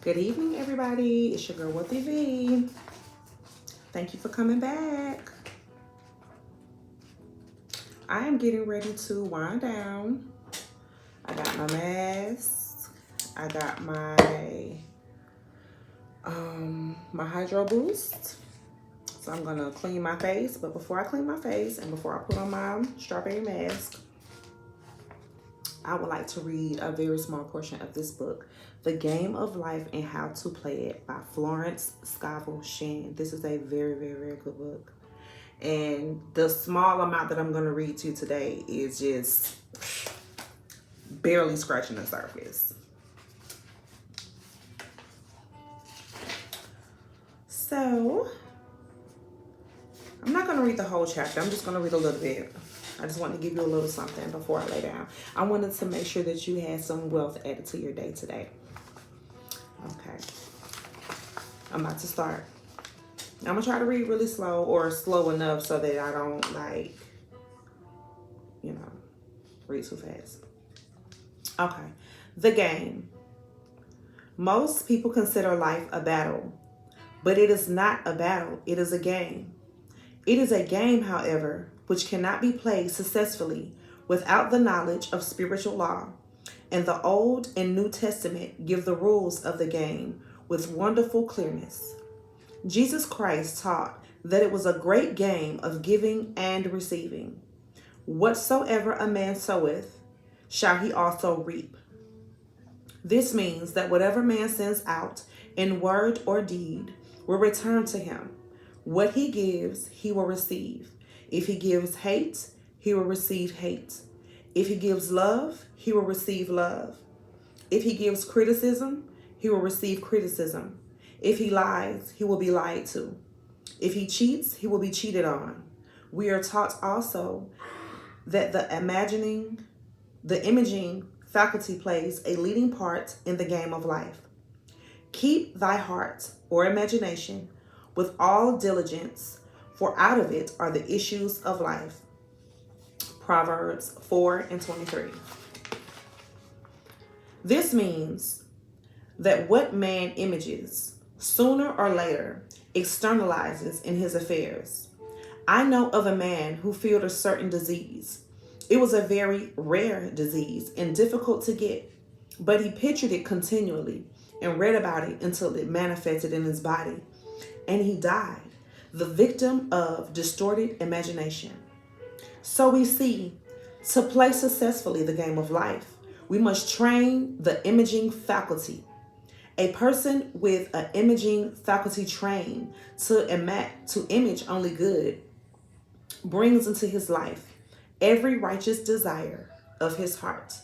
Good evening, everybody. It's your girl, Wealthy V. Thank you for coming back. I am getting ready to wind down. I got my mask. I got my Hydro Boost. So I'm gonna clean my face. But before I clean my face and before I put on my strawberry mask, I would like to read a very small portion of this book, The Game of Life and How to Play It by Florence Scovel Shinn. This is a very, very, very good book. And the small amount that I'm going to read to you today is just barely scratching the surface. So, I'm not going to read the whole chapter. I'm just going to read a little bit. I just wanted to give you a little something before I lay down. I wanted to make sure that you had some wealth added to your day today. Okay. I'm about to start. I'm going to try to read really slow or slow enough so that I don't read too fast. Okay. The game. Most people consider life a battle, but it is not a battle. It is a game. It is a game, however, which cannot be played successfully without the knowledge of spiritual law. And the Old and New Testament give the rules of the game with wonderful clearness. Jesus Christ taught that it was a great game of giving and receiving. Whatsoever a man soweth, shall he also reap. This means that whatever man sends out in word or deed will return to him. What he gives, he will receive. If he gives hate, he will receive hate. If he gives love, he will receive love. If he gives criticism, he will receive criticism. If he lies, he will be lied to. If he cheats, he will be cheated on. We are taught also that the imaging faculty plays a leading part in the game of life. Keep thy heart or imagination with all diligence, for out of it are the issues of life. Proverbs 4:23. This means that what man images, sooner or later, externalizes in his affairs. I know of a man who feared a certain disease. It was a very rare disease and difficult to get, but he pictured it continually and read about it until it manifested in his body, and he died, the victim of distorted imagination. So we see, to play successfully the game of life, we must train the imaging faculty. A person with an imaging faculty trained to image only good brings into his life every righteous desire of his heart: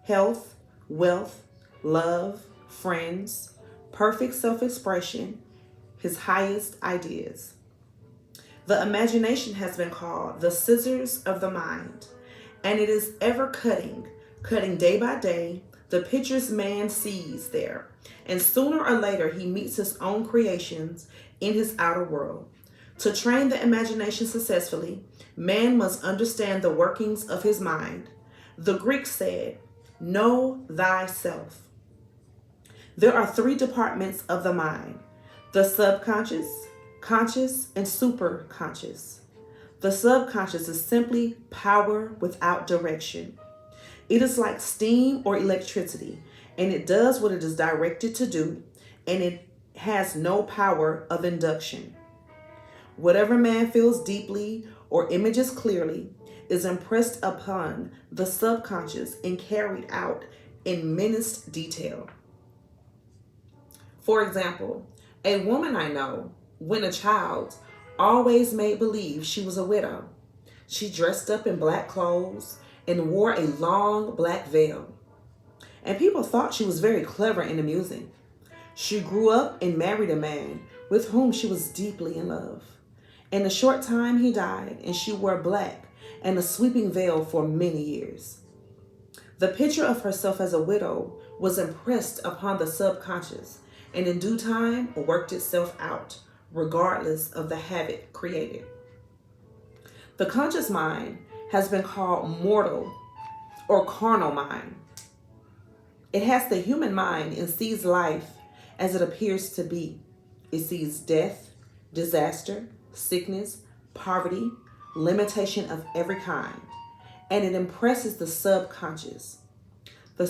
health, wealth, love, friends, perfect self-expression, his highest ideas. The imagination has been called the scissors of the mind, and it is ever cutting day by day the pictures man sees there, and sooner or later he meets his own creations in his outer world. To train the imagination successfully, man must understand the workings of his mind. The Greeks said, "Know thyself." There are three departments of the mind: the subconscious, conscious, and superconscious. The subconscious is simply power without direction. It is like steam or electricity, and it does what it is directed to do, and it has no power of induction. Whatever man feels deeply or images clearly is impressed upon the subconscious and carried out in menaced detail. For example, a woman I know, when a child, always made believe she was a widow. She dressed up in black clothes and wore a long black veil. And people thought she was very clever and amusing. She grew up and married a man with whom she was deeply in love. In a short time he died, and she wore black and a sweeping veil for many years. The picture of herself as a widow was impressed upon the subconscious, and in due time worked itself out, regardless of the havoc created. The conscious mind has been called mortal or carnal mind. It has the human mind and sees life as it appears to be. It sees death, disaster, sickness, poverty, limitation of every kind, and it impresses the subconscious. The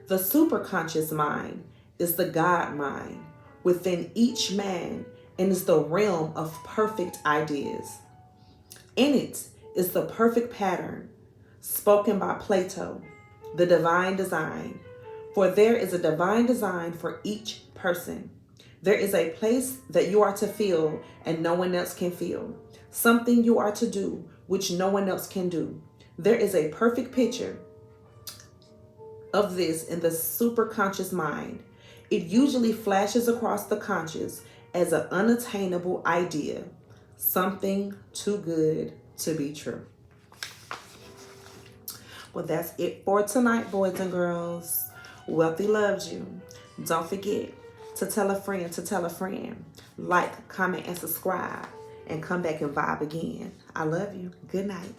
the superconscious mind is the God mind within each man and is the realm of perfect ideas. In it is the perfect pattern spoken by Plato, the divine design. For there is a divine design for each person. There is a place that you are to feel and no one else can feel. Something you are to do which no one else can do. There is a perfect picture of this in the superconscious mind. It usually flashes across the conscious as an unattainable idea, something too good to be true. Well, that's it for tonight, boys and girls. Wealthy loves you. Don't forget to tell a friend to tell a friend. Like, comment, and subscribe. And come back and vibe again. I love you. Good night.